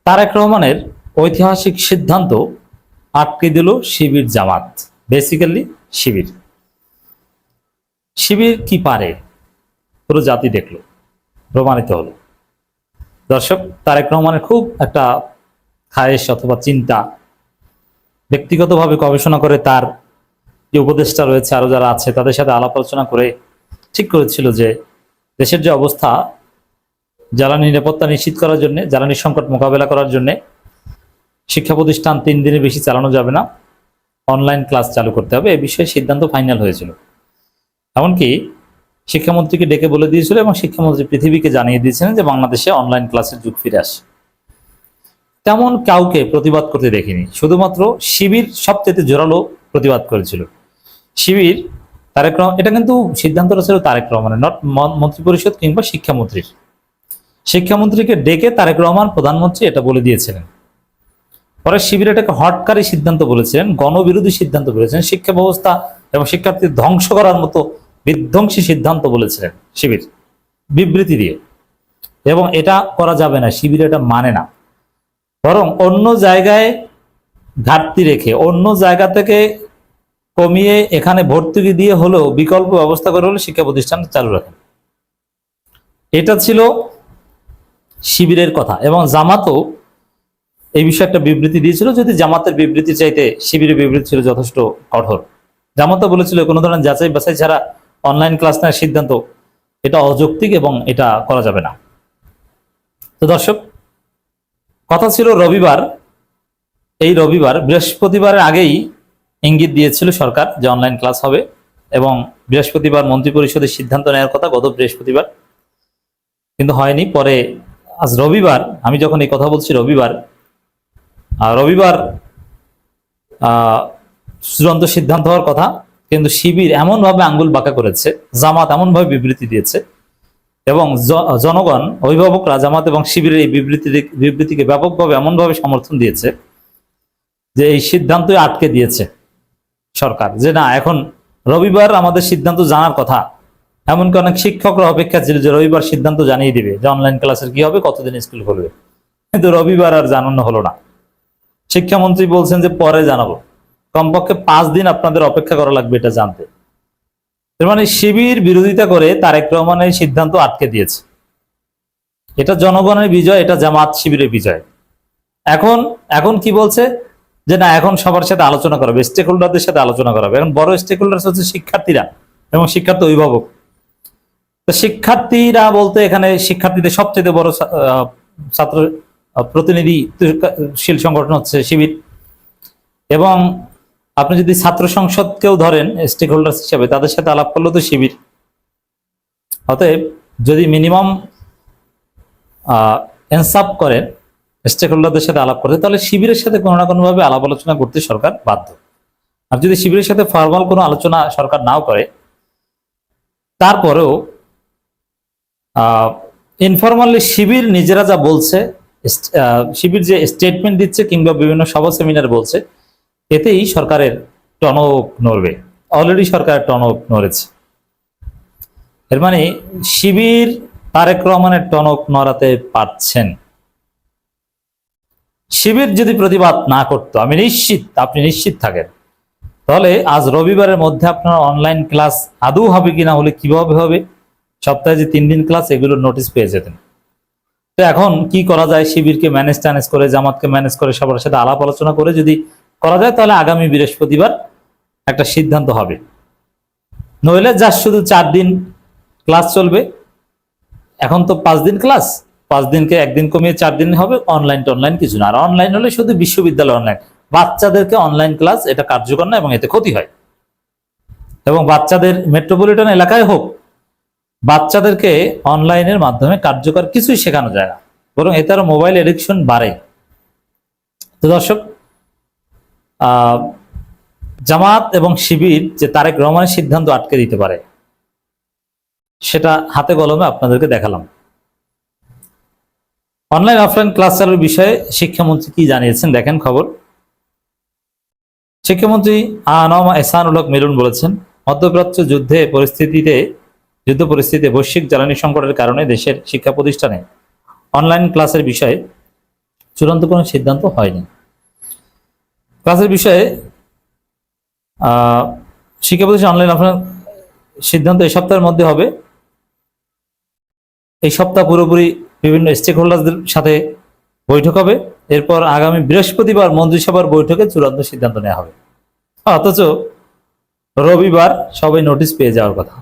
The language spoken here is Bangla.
তারেক রহমানের ঐতিহাসিক সিদ্ধান্ত আটকে দিল শিবির জামাত। বেসিক্যালি শিবির শিবির কি পারে পুরো জাতি দেখলো, প্রমাণিত হলো। দর্শক, তারেক রহমানের খুব একটা খায়েশ অথবা চিন্তা, ব্যক্তিগতভাবে গবেষণা করে তার যে উপদেষ্টা রয়েছে আরো যারা আছে তাদের সাথে আলাপ আলোচনা করে ঠিক করেছিল যে দেশের যে অবস্থা, জ্বালানি নিরাপত্তা নিশ্চিত করার জন্য, জ্বালানি সংকট মোকাবেলা করার জন্য শিক্ষা প্রতিষ্ঠান 3 দিনের বেশি চালানো যাবে না, অনলাইন ক্লাস চালু করতে হবে। এ বিষয়ে সিদ্ধান্ত ফাইনাল হয়েছিল। এমনকি শিক্ষামন্ত্রীকে ডেকে বলে দিয়েছিল এবং শিক্ষামন্ত্রী পৃথিবীকে জানিয়ে দিয়েছিলেন যে বাংলাদেশে অনলাইন ক্লাসের যুগ ফিরে আসে। তেমন কাউকে প্রতিবাদ করতে দেখিনি, শুধুমাত্র শিবির সবচেয়ে জোরালো প্রতিবাদ করেছিল। শিবির তারেক রহমান, এটা কিন্তু সিদ্ধান্তটা ছিল তারেক রহমানের, নট মন্ত্রিপরিষদ কিংবা শিক্ষামন্ত্রীর। শিক্ষামন্ত্রীকে ডেকে তারেক রহমান প্রধানমন্ত্রী এটা বলে দিয়েছিলেন। পরে শিবির এটাকে হটকারী সিদ্ধান্ত বলেছিলেন, গণবিরোধী সিদ্ধান্ত বলেছিলেন, শিক্ষা ব্যবস্থা এবং শিক্ষার্থী ধ্বংস করার মতো বিধ্বংসী সিদ্ধান্ত বলেছিলেন শিবির বিবৃতি দিয়ে। এবং এটা করা যাবে না, শিবির এটা মানে না। বরং অন্য জায়গায় ঘাটতি রেখে, অন্য জায়গা থেকে কমিয়ে এখানে ভর্তুকি দিয়ে হলেও বিকল্প ব্যবস্থা করে হলে শিক্ষা প্রতিষ্ঠান চালু রাখেন। এটা ছিল শিবিরের কথা। এবং জামাতও এই বিষয়ে একটা বিবৃতি দিয়েছিল, যদি জামাতের বিবৃতি চাইতে শিবিরের বিবৃতি ছিল যথেষ্ট কঠোর। জামাতও বলেছিল কোনো ধরনের যাচাই বাছাই ছাড়া অনলাইন ক্লাস নেওয়ার সিদ্ধান্ত এটা অযৌক্তিক এবং এটা করা যাবে না। তো দর্শক, কথা ছিল রবিবার, এই রবিবার বৃহস্পতিবারের আগেই ইঙ্গিত দিয়েছিল সরকার যে অনলাইন ক্লাস হবে, এবং বৃহস্পতিবার মন্ত্রিপরিষদের সিদ্ধান্ত নেওয়ার কথা গত বৃহস্পতিবার, কিন্তু হয়নি। পরে আজ রবিবার, আমি যখন এই কথা বলছি রবিবার চূড়ান্ত সিদ্ধান্ত হওয়ার কথা, কিন্তু শিবির এমনভাবে আঙ্গুল বাঁকা করেছে, জামাত এমনভাবে বিবৃতি দিয়েছে এবং জনগণ, অভিভাবকরা জামাত এবং শিবিরের এই বিবৃতিকে ব্যাপকভাবে এমনভাবে সমর্থন দিয়েছে যে এই সিদ্ধান্তই আটকে দিয়েছে সরকার, যে না, এখন রবিবার আমাদের সিদ্ধান্ত জানার কথা। এমনকি অনেক শিক্ষকরা অপেক্ষা ছিল যে রবিবার সিদ্ধান্ত জানিয়ে দিবে যে অনলাইন ক্লাসের কি হবে, কতদিন স্কুল খুলবে, কিন্তু রবিবার আর জানানো হলো না। শিক্ষামন্ত্রী বলছেন যে পরে জানাবো, কমপক্ষে 5 দিন আপনাদের অপেক্ষা করা লাগবে এটা জানতে। এর মানে শিবির বিরোধিতা করে তারেক রহমানের সিদ্ধান্ত আটকে দিয়েছে। এটা জনগণের বিজয়, এটা জামাত শিবিরের বিজয়। এখন কি বলছে যে না, এখন সবার সাথে আলোচনা করা হবে, স্টেক হোল্ডারদের সাথে আলোচনা করা হবে। এখন বড় স্টেক হোল্ডার হচ্ছে শিক্ষার্থীরা এবং শিক্ষার্থী অভিভাবক। তো শিক্ষার্থীরা বলতে এখানে শিক্ষার্থীদের সবচেয়ে বড় ছাত্র প্রতিনিধিশীল সংগঠন হচ্ছে শিবির। এবং আপনি যদি ছাত্র সংসদকেও ধরেন স্টেক হোল্ডার হিসাবে, তাদের সাথে আলাপ করলে তো শিবির। অতএব যদি মিনিমাম ইনসাফ করেন স্টেক হোল্ডারদের সাথে আলাপ করতে, তাহলে শিবিরের সাথে কোনো না কোনোভাবে আলাপ আলোচনা করতে সরকার বাধ্য। আর যদি শিবিরের সাথে ফরমাল কোনো আলোচনা সরকার নাও করে, তারপরেও ইনফরমালি শিবির নিজেরা যা বলছে, শিবির যে স্টেটমেন্ট দিচ্ছে কিংবা বিভিন্ন সভা সেমিনার বলছে, এতেই সরকারের টনক নড়বে। অলরেডি সরকারের টনক নড়েছে। এর মানে শিবির তারেক রহমানের টনক নড়াতে পারছেন। শিবির যদি প্রতিবাদ না করতো, আপনি নিশ্চিত থাকেন, তাহলে আজ রবিবারের মধ্যে আপনার অনলাইন ক্লাস আদৌ হবে কিনা, হলে কিভাবে হবে, সপ্তাহে যে 3 দিন ক্লাস, এগুলোর নোটিশ পেয়ে যেতেন। তো এখন কি করা যায়, শিবিরকে ম্যানেজ করে, জামাতকে ম্যানেজ করে, সবার সাথে আলাপ আলোচনা করে যদি করা যায়, তাহলে আগামী বৃহস্পতিবার একটা সিদ্ধান্ত হবে। নইলে যা শুধু 4 দিন ক্লাস চলবে। এখন তো 5 দিন ক্লাস, 5 দিনকে 1 দিন কমিয়ে 4 দিন হবে। অনলাইন কিছু না। আর অনলাইন হলে শুধু বিশ্ববিদ্যালয় অনলাইন, বাচ্চাদেরকে অনলাইন ক্লাস এটা কার্যকর না এবং এতে ক্ষতি হয়। এবং বাচ্চাদের মেট্রোপলিটন এলাকায় হোক, বাচ্চাদেরকে অনলাইনের মাধ্যমে কার্যকর কিছুই শেখানো যায় না, বরং এতে আরো মোবাইল এডিকশন বাড়ে। তো দর্শক, জামাত এবং শিবির যে তারেক রহমানের সিদ্ধান্ত আটকে দিতে পারে, সেটা হাতে কলমে আপনাদেরকে দেখালাম। অনলাইন অফলাইন ক্লাস চালুর বিষয়ে শিক্ষামন্ত্রী কি জানিয়েছেন দেখেন খবর। শিক্ষামন্ত্রী আ.ন.ম এহসানুল হক মিলন বলেছেন, মধ্যপ্রাচ্য যুদ্ধ পরিস্থিতিতে বৈশ্বিক জ্বালানি সংকটের কারণে দেশের শিক্ষা প্রতিষ্ঠানে অনলাইন ক্লাসের বিষয়ে চূড়ান্ত কোনো সিদ্ধান্ত হয়নি। ক্লাসের বিষয়ে শিক্ষা প্রতিষ্ঠান অনলাইন আপনার সিদ্ধান্ত এই সপ্তাহের মধ্যে হবে। এই সপ্তাহ পুরোপুরি বিভিন্ন স্টেক হোল্ডারদের সাথে বৈঠক হবে, এরপর আগামী বৃহস্পতিবার মন্ত্রিসভার বৈঠকে চূড়ান্ত সিদ্ধান্ত নেওয়া হবে। অথচ রবিবার সবাই নোটিশ পেয়ে যাওয়ার কথা।